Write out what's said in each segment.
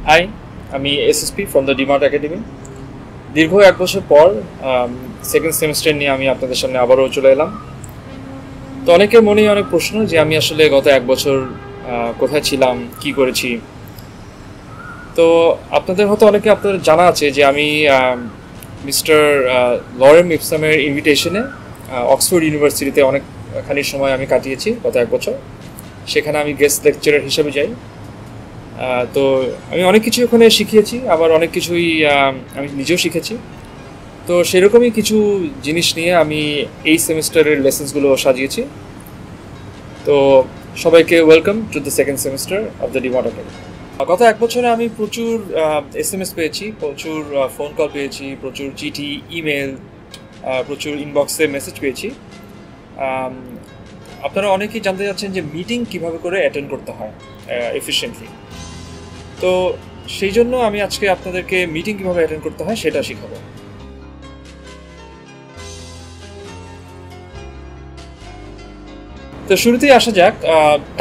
High, আমি SSP from the demat academy. দীর্ঘ 1 বছর পর সেকেন্ড সেমিস্টার নিয়ে আমি আপনাদের সামনে আবারও চলে এলাম। তো অনেকের মনেই অনেক প্রশ্ন যে আমি আসলে গত 1 বছর কোথায় ছিলাম, কি করেছি। তো আপনাদের হয়তো আপনাদের জানা আছে যে আমি মিস্টার লরেন ইপসামের ইনভিটেশনে অক্সফোর্ড ইউনিভার্সিটিতে অনেকখানি সময় আমি কাটিয়েছি গত 1 বছর। সেখানে আমি গেস্ট লেকচারার হিসেবে যাই। তো আমি অনেক কিছু ওখানে শিখিয়েছি, আবার অনেক কিছুই আমি নিজেও শিখেছি। তো সেরকমই কিছু জিনিস নিয়ে আমি এই সেমিস্টারের লেসেন্সগুলো সাজিয়েছি। তো সবাইকে welcome to the second semester of the demat academy. গত 1 বছরে আমি প্রচুর SMS পেয়েছি, প্রচুর ফোন কল পেয়েছি, প্রচুর চিঠি, ইমেল, প্রচুর ইনবক্সে মেসেজ পেয়েছি। আপনারা অনেকেই জানতে চাচ্ছেন যে মিটিং কিভাবে করে অ্যাটেন্ড করতে হয় এফিশিয়েন্টলি। তো সেই জন্য আমি আজকে আপনাদেরকে মিটিং কিভাবে অ্যাটেন্ড করতে হয় সেটা শেখাবো। তো শুরুতেই আসা যাক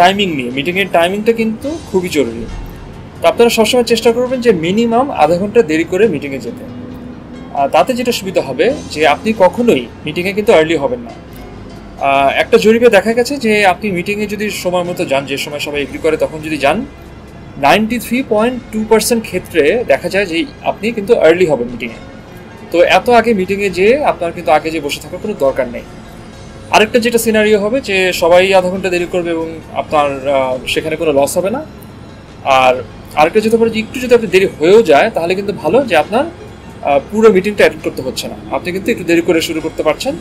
টাইমিং নিয়ে। মিটিংয়ের টাইমিংটা কিন্তু খুবই জরুরি। তো আপনারা সবসময় চেষ্টা করবেন যে মিনিমাম আধা ঘন্টা দেরি করে মিটিংয়ে যেতে। তাতে যেটা সুবিধা হবে যে আপনি কখনোই মিটিংয়ে কিন্তু আর্লি হবেন না। একটা জরিপে দেখা গেছে যে আপনি মিটিংয়ে যদি সময় মতো যান, যে সময় সবাই এগ্রি করে তখন যদি যান, 93.2% ক্ষেত্রে দেখা যায় যে আপনি কিন্তু আর্লি হবেন মিটিংয়ে। তো এত আগে মিটিংয়ে যেয়ে আপনার কিন্তু আগে যে বসে থাকার কোনো দরকার নেই। আরেকটা যেটা সিনারিও হবে যে সবাই আধা ঘন্টা দেরি করবে এবং আপনার সেখানে কোনো লস হবে না। আর আরেকটা যেতে পারে যে একটু যদি আপনি দেরি হয়েও যায় তাহলে কিন্তু ভালো যে আপনার পুরো মিটিংটা অ্যাটেন্ড করতে হচ্ছে না, আপনি কিন্তু একটু দেরি করে শুরু করতে পারছেন।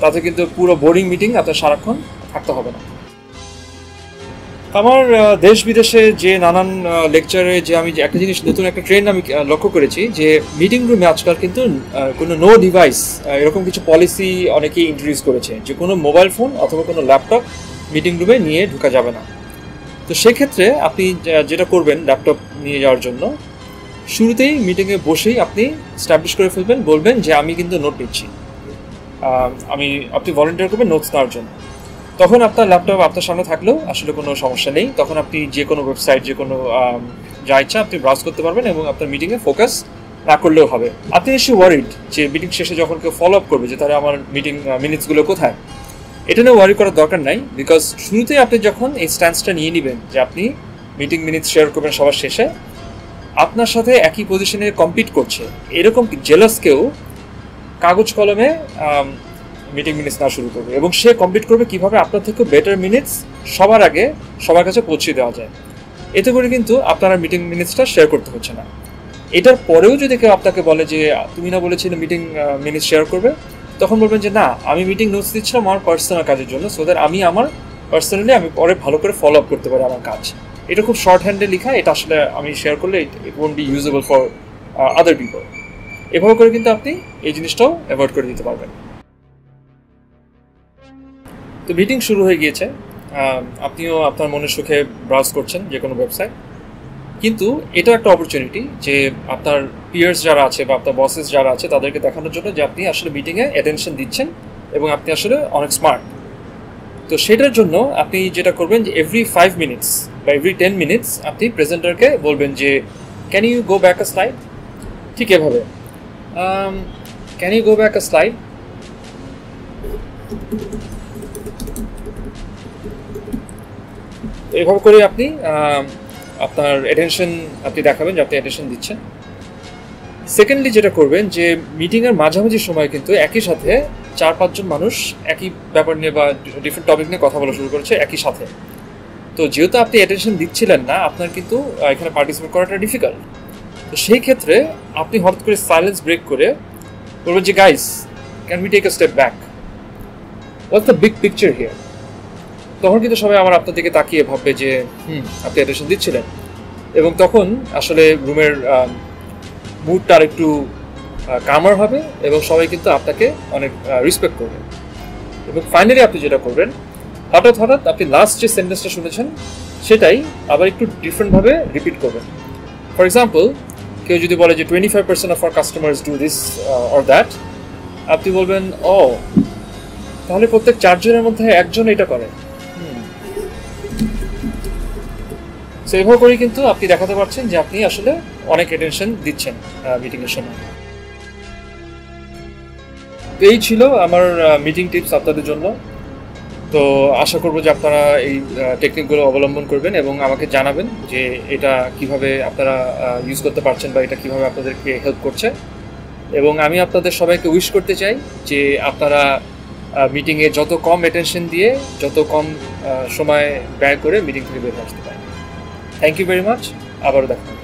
তাতে কিন্তু পুরো বোরিং মিটিং আপনার সারাক্ষণ থাকতে হবে না। আমার দেশ বিদেশে যে নানান লেকচারে যে আমি একটা জিনিস, নতুন একটা ট্রেন্ড আমি লক্ষ্য করেছি যে মিটিং রুমে আজকাল কিন্তু কোনো নো ডিভাইস এরকম কিছু পলিসি অনেকেই ইন্ট্রোডিউস করেছে, যে কোনো মোবাইল ফোন অথবা কোনো ল্যাপটপ মিটিং রুমে নিয়ে ঢোকা যাবে না। তো সেক্ষেত্রে আপনি যেটা করবেন ল্যাপটপ নিয়ে যাওয়ার জন্য, শুরুতেই মিটিংয়ে বসেই আপনি স্ট্যাবলিশ করে ফেলবেন, বলবেন যে আমি কিন্তু নোট নিচ্ছি। আপনি ভলেন্টিয়ার করবেন নোটস নেওয়ার জন্য। তখন আপনার ল্যাপটপ আপনার সামনে থাকলেও আসলে কোনো সমস্যা নেই। তখন আপনি যে কোনো ওয়েবসাইট, যে কোনো যা ইচ্ছা আপনি ব্রাউজ করতে পারবেন এবং আপনার মিটিংয়ে ফোকাস না করলেও হবে। আপনি নিশ্চয়ই ওয়ারিড যে মিটিং শেষে যখন কেউ ফলো আপ করবে যে তাহলে আমার মিটিং মিনিটসগুলো কোথায়, এটা নিয়ে ওয়ারি করার দরকার নাই। বিকজ শুরুতেই আপনি যখন এই স্ট্যান্সটা নিয়ে নেবেন যে আপনি মিটিং মিনিটস শেয়ার করবেন সবার শেষে, আপনার সাথে একই পজিশনে কম্পিট করছে এরকম জেলাস কেউ কাগজ কলমে মিটিং মিনিটস না শুরু করবে এবং সে কমপ্লিট করবে কিভাবে আপনার থেকে বেটার মিনিটস সবার আগে সবার কাছে পৌঁছে দেওয়া যায়। এতে করে কিন্তু আপনার মিটিং মিনিটসটা শেয়ার করতে হচ্ছে না। এটার পরেও যদি কেউ আপনাকে বলে যে তুমি না বলেছিলে মিটিং মিনিটস শেয়ার করবে, তখন বলবেন যে না, আমি মিটিং নোটস দিচ্ছিলাম আমার পার্সোনাল কাজের জন্য, সো দ্যাট আমি আমার পার্সোনালি আমি পরে ভালো করে ফলো আপ করতে পারি আমার কাজ। এটা খুব শর্ট হ্যান্ডে লেখা, এটা আসলে আমি শেয়ার করলে ইট won't be usable for other people. এভাবে করে কিন্তু আপনি এই জিনিসটাও অ্যাভয়েড করে দিতে পারবেন। তো মিটিং শুরু হয়ে গিয়েছে, আপনিও আপনার মনের সুখে ব্রাউজ করছেন যে কোনো ওয়েবসাইট, কিন্তু এটা একটা অপরচুনিটি যে আপনার পিয়ার্স যারা আছে বা আপনার বসেস যারা আছে তাদেরকে দেখানোর জন্য যে আপনি আসলে মিটিংয়ে অ্যাটেনশন দিচ্ছেন এবং আপনি আসলে অনেক স্মার্ট। তো সেটার জন্য আপনি যেটা করবেন যে এভরি 5 মিনিটস বা এভরি 10 মিনিটস আপনি প্রেজেন্টারকে বলবেন যে can you go back a slide. ঠিক এভাবে can you go back a slide. এভাবে করে আপনি আপনার অ্যাটেনশন আপনি দেখাবেন যে আপনি অ্যাটেনশন দিচ্ছেন। সেকেন্ডলি যেটা করবেন যে মিটিংয়ের মাঝামাঝি সময় কিন্তু একই সাথে 4-5 জন মানুষ একই ব্যাপার নিয়ে বা ডিফারেন্ট টপিক নিয়ে কথা বলা শুরু করেছে একই সাথে। তো যেহেতু আপনি অ্যাটেনশন দিচ্ছিলেন না, আপনার কিন্তু এখানে পার্টিসিপেট করাটা ডিফিকাল্ট। তো সেই ক্ষেত্রে আপনি হঠাৎ করে সাইলেন্স ব্রেক করে বলবেন যে guys, can we take a step back, what's the big picture here. তখন কিন্তু সবাই আমার আপনার দিকে তাকিয়ে ভাববে যে আপনি অ্যাটেনশন দিচ্ছিলেন, এবং তখন আসলে রুমের মুডটা আর একটু কামার হবে এবং সবাই কিন্তু আপনাকে অনেক রেসপেক্ট করবে। এবং ফাইনালি আপনি যেটা করবেন, হঠাৎ আপনি লাস্ট যে সেন্টেন্সটা শুনেছেন সেটাই আবার একটু ডিফারেন্টভাবে রিপিট করবেন। ফর এক্সাম্পল, কেউ যদি বলে যে 25% of our customers do this or that, আপনি বলবেন ও তাহলে প্রত্যেক 4 জনের মধ্যে একজন এটা করে। সো এইভাবে করেই কিন্তু আপনি দেখাতে পারছেন যে আপনি আসলে অনেক অ্যাটেনশন দিচ্ছেন মিটিংয়ের সময়। এই ছিল আমার মিটিং টিপস আপনাদের জন্য। তো আশা করব যে আপনারা এই টেকনিকগুলো অবলম্বন করবেন এবং আমাকে জানাবেন যে এটা কিভাবে আপনারা ইউজ করতে পারছেন বা এটা কিভাবে আপনাদেরকে হেল্প করছে। এবং আমি আপনাদের সবাইকে উইশ করতে চাই যে আপনারা মিটিংয়ে যত কম অ্যাটেনশন দিয়ে যত কম সময় ব্যয় করে মিটিং থেকে বের আসতে পারেন। Thank you very much. আবারও দেখা হবে।